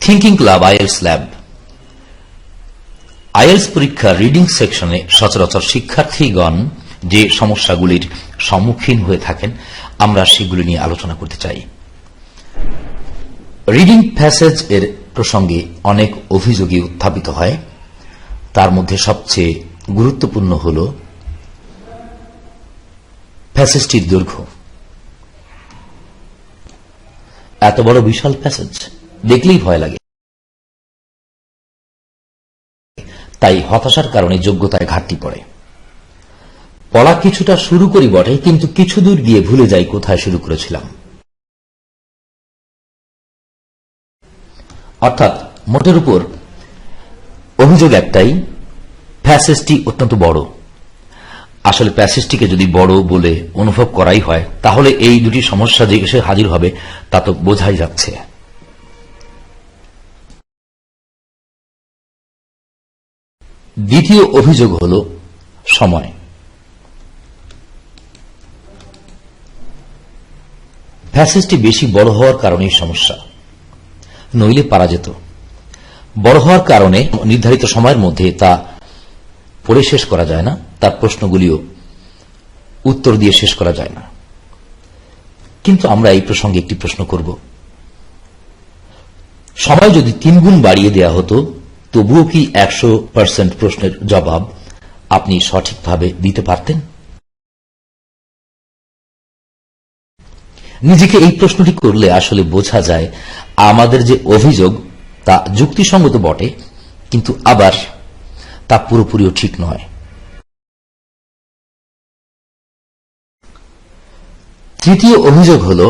Thinking club IELTS lab. IELTS পরীক্ষার reading সেকশনে সচরাচর শিক্ষার্থীগণ যে সমস্যাগুলির সম্মুখীন হয়ে থাকেন আমরা সেগুলি নিয়ে আলোচনা করতে চাই। রিডিং প্যাসেজ এর প্রসঙ্গে অনেক অভিযোগই উত্থাপিত হয়। তার মধ্যে সবচেয়ে গুরুত্বপূর্ণ হল প্যাসেজটির দৈর্ঘ্য। এত বড় বিশাল প্যাসেজ দেখলেই ভয় লাগে, তাই হতাশার কারণে যোগ্যতায় ঘাটতি পড়ে। পড়া কিছুটা শুরু করি বটে, কিন্তু কিছু দূর গিয়ে ভুলে যাই কোথায় শুরু করেছিলাম। অর্থাৎ মোটের উপর অভিযোগ একটাই, প্যাসেজটি অত্যন্ত বড়। আসলে প্যাসেজটিকে যদি বড় বলে অনুভব করাই হয় তাহলে এই দুটি সমস্যা যে এসে হাজির হবে তা তো বোঝাই যাচ্ছে। দ্বিতীয় অভিযোগ হল সময়। প্যাসেজটি বেশি বড় হওয়ার কারণেই সমস্যা, নইলে পারা যেত। বড় হওয়ার কারণে নির্ধারিত সময়ের মধ্যে তা পড়ে শেষ করা যায় না, তার প্রশ্নগুলিও উত্তর দিয়ে শেষ করা যায় না। কিন্তু আমরা এই প্রসঙ্গে একটি প্রশ্ন করব, সময় যদি 3 গুণ বাড়িয়ে দেওয়া হতো তবুও কি 100% প্রশ্নের জবাব আপনি সঠিকভাবে দিতে পারতেন? নিজেকে এই প্রশ্নটি করলে আসলে বোঝা যায় আমাদের যে অভিযোগ তা যুক্তিসঙ্গত বটে, কিন্তু আবার তা পুরোপুরিও ঠিক নয়। তৃতীয় অভিযোগ হল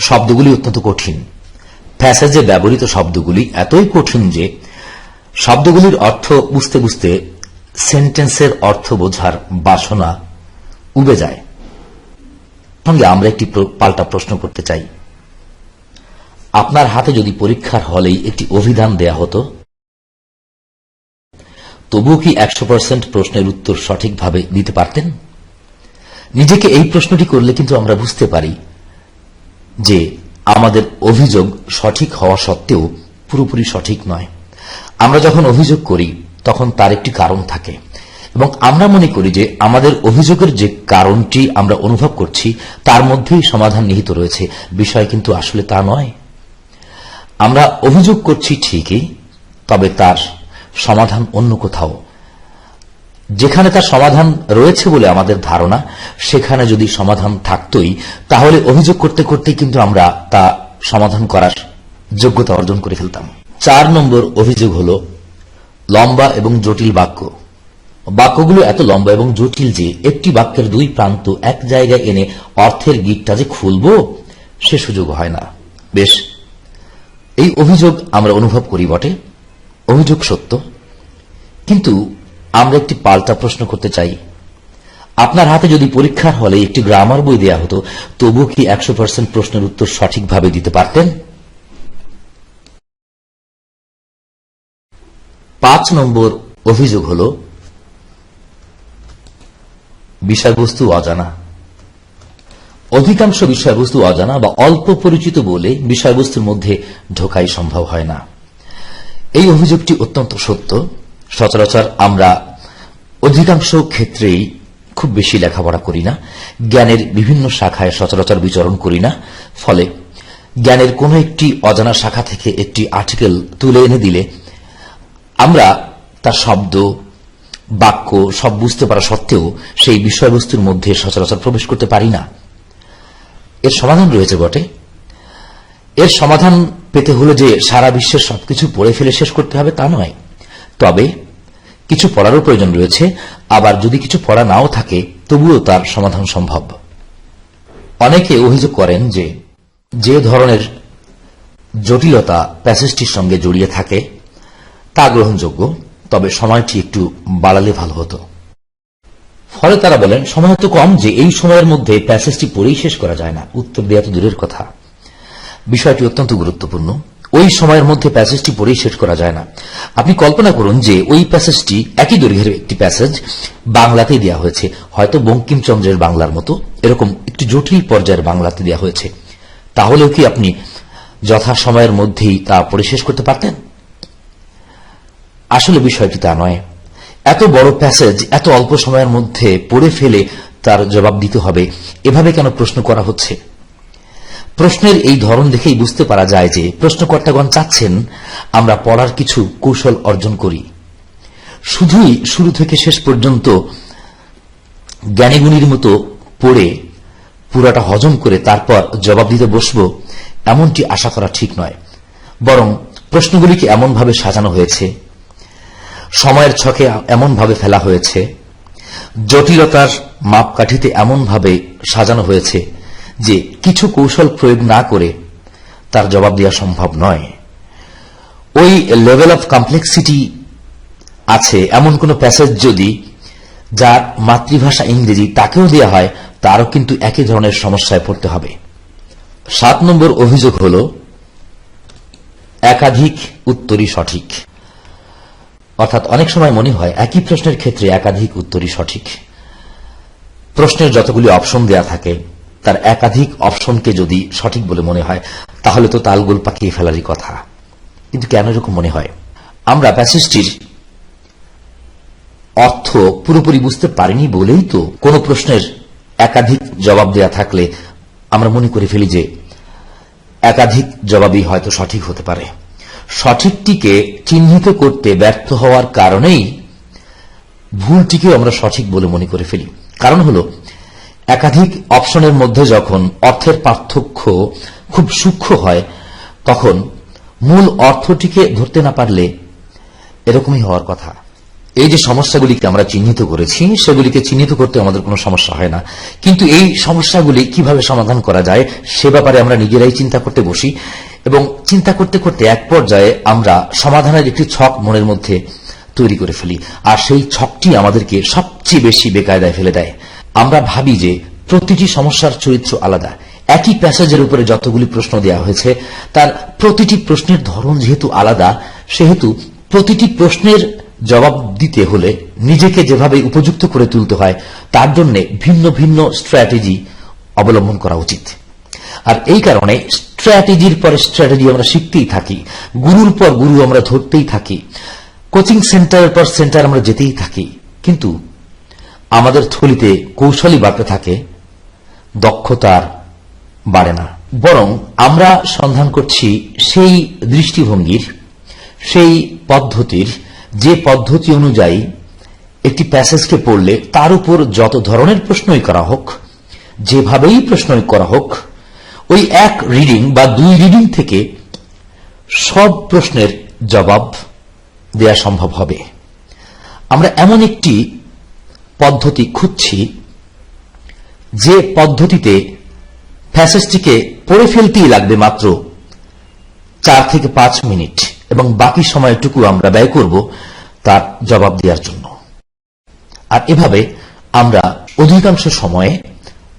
শব্দগুলি অত্যন্ত কঠিন। প্যাসেজে ব্যবহৃত শব্দগুলি এতই কঠিন যে শব্দগুলির অর্থ বুঝতে বুঝতে সেন্টেন্সের অর্থ বোঝার বাসনা উবে যায়। সঙ্গে আমরা একটি পাল্টা প্রশ্ন করতে চাই, আপনার হাতে যদি পরীক্ষার হলেই একটি অভিধান দেয়া হতো তবুও কি 100% প্রশ্নের উত্তর সঠিকভাবে দিতে পারতেন? নিজেকে এই প্রশ্নটি করলে কিন্তু আমরা বুঝতে পারি যে আমাদের অভিযোগ সঠিক হওয়া সত্ত্বেও পুরোপুরি সঠিক নয়। আমরা যখন অভিযোগ করি তখন তার একটি কারণ থাকে এবং আমরা মনে করি যে আমাদের অভিযোগের যে কারণটি আমরা অনুভব করছি তার মধ্যেই সমাধান নিহিত রয়েছে। বিষয় কিন্তু আসলে তা নয়। আমরা অভিযোগ করছি ঠিকই, তবে তার সমাধান অন্য কোথাও। যেখানে তার সমাধান রয়েছে বলে আমাদের ধারণা, সেখানে যদি সমাধান থাকতই তাহলে অভিযোগ করতে করতে কিন্তু আমরা তা সমাধান করার যোগ্যতা অর্জন করে ফেলতাম। 4 নম্বর অভিযোগ হল লম্বা এবং জটিল বাক্য। বাক্যগুলো এত লম্বা এবং জটিল যে একটি বাক্যের 2 প্রান্ত এক জায়গায় এনে অর্থের গিঁটটা যে খুলব সে সুযোগ হয় না। বেশ, এই অভিযোগ আমরা অনুভব করি বটে, অভিযোগ সত্য, কিন্তু আমরা একটি পাল্টা প্রশ্ন করতে চাই। আপনার হাতে যদি পরীক্ষার হলে একটি গ্রামার বই দেয়া হতো তবুও কি 100% প্রশ্নের উত্তর সঠিকভাবে দিতে পারতেন? 5 নম্বর অভিযোগ হল বিষয়বস্তু অজানা। অধিকাংশ বিষয়বস্তু অজানা বা অল্প পরিচিত বলে বিষয়বস্তুর মধ্যে ঢোকাই সম্ভব হয় না। এই অভিযোগটি অত্যন্ত সত্য। সচরাচর আমরা অধিকাংশ ক্ষেত্রেই খুব বেশি লেখাপড়া করি না, জ্ঞানের বিভিন্ন শাখায় সচরাচর বিচরণ করি না। ফলে জ্ঞানের কোন একটি অজানা শাখা থেকে একটি আর্টিকেল তুলে এনে দিলে আমরা তার শব্দ বাক্য সব বুঝতে পারা সত্ত্বেও সেই বিষয়বস্তুর মধ্যে সচরাচর প্রবেশ করতে পারি না। এর সমাধান রয়েছে বটে। এর সমাধান পেতে হলে যে সারা বিশ্বের সবকিছু পড়ে ফেলে শেষ করতে হবে তা নয়, তবে কিছু পড়ারও প্রয়োজন রয়েছে। আবার যদি কিছু পড়া নাও থাকে তবুও তার সমাধান সম্ভব। অনেকে অভিযোগ করেন যে যে ধরনের জটিলতা প্যাসেজটির সঙ্গে জড়িয়ে থাকে তা গ্রহণযোগ্য, তবে সময়টি একটু বাড়ালে ভালো হতো। ফলে তারা বলেন সময় তো কম যে এই সময়ের মধ্যে প্যাসেজটি পড়েই শেষ করা যায় না। উত্তর দেওয়া তো দূরের কথা, বিষয়টি অত্যন্ত গুরুত্বপূর্ণ। ওই সময়ের মধ্যে প্যাসেজটি পড়েই শেষ করা যায় না। আপনি কল্পনা করুন যে ওই প্যাসেজটি একই দৈর্ঘ্যের একটি প্যাসেজ বাংলাতেই দেওয়া হয়েছে, হয়তো বঙ্কিমচন্দ্রের বাংলার মতো এরকম একটি জটিল পর্যায়ের বাংলাতে দেওয়া হয়েছে। তাহলেও কি আপনি যথাসময়ের মধ্যেই তা পড়ে শেষ করতে পারতেন? আসলে বিষয়টি তা নয়। এত বড় প্যাসেজ এত অল্প সময়ের মধ্যে পড়ে ফেলে তার জবাব দিতে হবে, এভাবে কেন প্রশ্ন করা হচ্ছে? প্রশ্নের এই ধরন দেখেই বুঝতে পারা যায় যে প্রশ্নকর্তাগণ চাচ্ছেন আমরা পড়ার কিছু কৌশল অর্জন করি। শুধুই শুরু থেকে শেষ পর্যন্ত জ্ঞানীগুণীর মতো পড়ে পুরাটা হজম করে তারপর জবাব দিতে বসব, এমনটি আশা করা ঠিক নয়। বরং প্রশ্নগুলিকে এমনভাবে সাজানো হয়েছে, সময়ের ছকে এমনভাবে ফেলা হয়েছে, জটিলতার মাপকাঠিতে এমনভাবে সাজানো হয়েছে যে কিছু কৌশল প্রয়োগ না করে তার জবাব দেওয়া সম্ভব নয়। ওই লেভেল অফ কমপ্লেক্সিটি আছে এমন কোন প্যাসেজ যদি যার মাতৃভাষা ইংরেজি তাকেও দেওয়া হয়, তারও কিন্তু একই ধরনের সমস্যায় পড়তে হবে। 7 নম্বর অভিযোগ হল একাধিক উত্তরই সঠিক। অর্থাৎ অনেক সময় মনে হয় একই প্রশ্নের ক্ষেত্রে একাধিক উত্তরই সঠিক। প্রশ্নের যতগুলি অপশন দেয়া থাকে তার একাধিক অপশনকে যদি সঠিক বলে মনে হয় তাহলে তো তালগোল পাকিয়ে ফেলারই কথা। কিন্তু কেন এরকম মনে হয়? আমরা প্যাসেজটির অর্থ পুরোপুরি বুঝতে পারিনি বলেই তো কোন প্রশ্নের একাধিক জবাব দেয়া থাকলে আমরা মনে করে ফেলি যে একাধিক জবাবই হয়তো সঠিক হতে পারে। সঠিকটিকে চিহ্নিত করতে ব্যর্থ হওয়ার কারণেই ভুলটিকেও আমরা সঠিক বলে মনে করে ফেলি। কারণ হল একাধিক অপশনের মধ্যে যখন অর্থের পার্থক্য খুব সূক্ষ্ম হয় তখন মূল অর্থটিকে ধরতে না পারলে এরকমই হওয়ার কথা। এই যে সমস্যাগুলিকে আমরা চিহ্নিত করেছি সেগুলিকে চিহ্নিত করতে আমাদের কোনো সমস্যা হয় না, কিন্তু এই সমস্যাগুলি কিভাবে সমাধান করা যায় সে ব্যাপারে আমরা নিজেরাই চিন্তা করতে বসি এবং চিন্তা করতে করতে এক পর্যায়ে আমরা সমাধানের একটি ছক মনের মধ্যে তৈরি করে ফেলি, আর সেই ছকটি আমাদেরকে সবচেয়ে বেশি বেকায়দায় ফেলে দেয়। আমরা ভাবি যে প্রতিটি সমস্যার চরিত্র আলাদা। একই প্যাসেজের উপরে যতগুলি প্রশ্ন দেওয়া হয়েছে তার প্রতিটি প্রশ্নের ধরন যেহেতু আলাদা, সেহেতু প্রতিটি প্রশ্নের জবাব দিতে হলে নিজেকে যেভাবে উপযুক্ত করে তুলতে হয় তার জন্য ভিন্ন ভিন্ন স্ট্র্যাটেজি অবলম্বন করা উচিত। আর এই কারণে স্ট্র্যাটেজির পর স্ট্র্যাটেজি আমরা শিখতেই থাকি, গুরুর পর গুরু আমরা ধরতেই থাকি, কোচিং সেন্টারের পর সেন্টার আমরা যেতেই থাকি, কিন্তু আমাদের থলিতে কৌশলই বাড়তে থাকে, দক্ষতার বাড়ে না। বরং আমরা সন্ধান করছি সেই দৃষ্টিভঙ্গির, সেই পদ্ধতির যে পদ্ধতি অনুযায়ী একটি প্যাসেজকে পড়লে তার উপর যত ধরনের প্রশ্নই করা হোক, যেভাবেই প্রশ্নই করা হোক, ওই এক রিডিং বা 2 রিডিং থেকে সব প্রশ্নের জবাব দেয়া সম্ভব হবে। আমরা এমন একটি পদ্ধতি খুঁজছি যে পদ্ধতিতে প্যাসেজটিকে পড়ে ফেলতেই লাগবে মাত্র 4 থেকে 5 মিনিট এবং বাকি সময়টুকু আমরা ব্যয় করব তার জবাব দেওয়ার জন্য। আর এভাবে আমরা অধিকাংশ সময়ে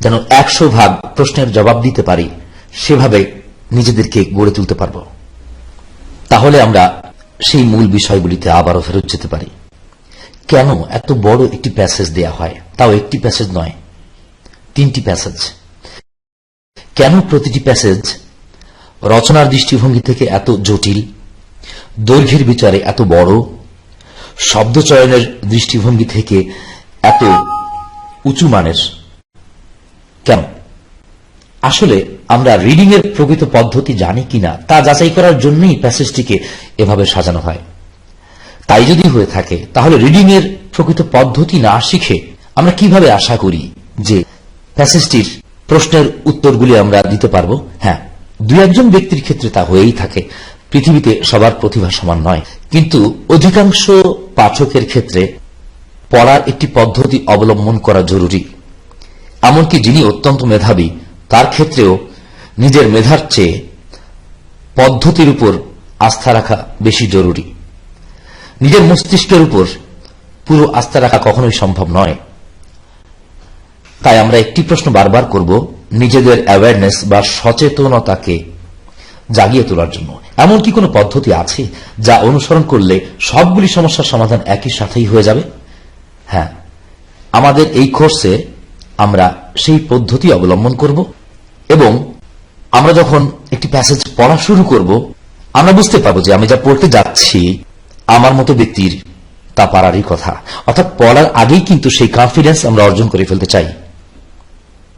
যেন 100% প্রশ্নের জবাব দিতে পারি সেভাবে নিজেদেরকে গড়ে তুলতে পারব। তাহলে আমরা সেই মূল বিষয়গুলিতে আবারও ফেরত যেতে পারি। কেন এত বড় একটি প্যাসেজ দেয়া হয়, তাও একটি প্যাসেজ নয়, 3টি প্যাসেজ? কেন প্রতিটি প্যাসেজ রচনার দৃষ্টিভঙ্গি থেকে এত জটিল, দৈর্ঘ্যের বিচারে এত বড়, শব্দচয়নের দৃষ্টিভঙ্গি থেকে এত উঁচু মানের? কেন? আসলে আমরা রিডিং এর প্রকৃত পদ্ধতি জানি কিনা তা যাচাই করার জন্যই প্যাসেজটিকে এভাবে সাজানো হয়। তাই যদি হয়ে থাকে তাহলে রিডিং এর প্রকৃত পদ্ধতি না শিখে আমরা কিভাবে আশা করি যে প্যাসেজটির প্রশ্নের উত্তরগুলি আমরা দিতে পারব? হ্যাঁ, 2-1 ব্যক্তির ক্ষেত্রে তা হয়েই থাকে। পৃথিবীতে সবার প্রতিভা সমান নয়, কিন্তু অধিকাংশ পাঠকের ক্ষেত্রে পড়ার একটি পদ্ধতি অবলম্বন করা জরুরি। এমনকি যিনি অত্যন্ত মেধাবী তার ক্ষেত্রেও নিজের মেধার চেয়ে পদ্ধতির উপর আস্থা রাখা বেশি জরুরি। নিজের মস্তিষ্কের উপর পুরো আস্থা রাখা কখনোই সম্ভব নয়। তাই আমরা একটি প্রশ্ন বারবার করব নিজেদের অ্যাওয়ারনেস বা সচেতনতাকে জাগিয়ে তোলার জন্য। এমন কি কোনো পদ্ধতি আছে যা অনুসরণ করলে সবগুলি সমস্যার সমাধান একই সাথেই হয়ে যাবে? হ্যাঁ, আমাদের এই কোর্সে আমরা সেই পদ্ধতি অবলম্বন করব এবং আমরা যখন একটি প্যাসেজ পড়া শুরু করব আমরা বুঝতে পারব যে আমি যা পড়তে যাচ্ছি আমার মতো ব্যক্তির তা পারারই কথা। অর্থাৎ পড়ার আগেই কিন্তু সেই কনফিডেন্স আমরা অর্জন করে ফেলতে চাই।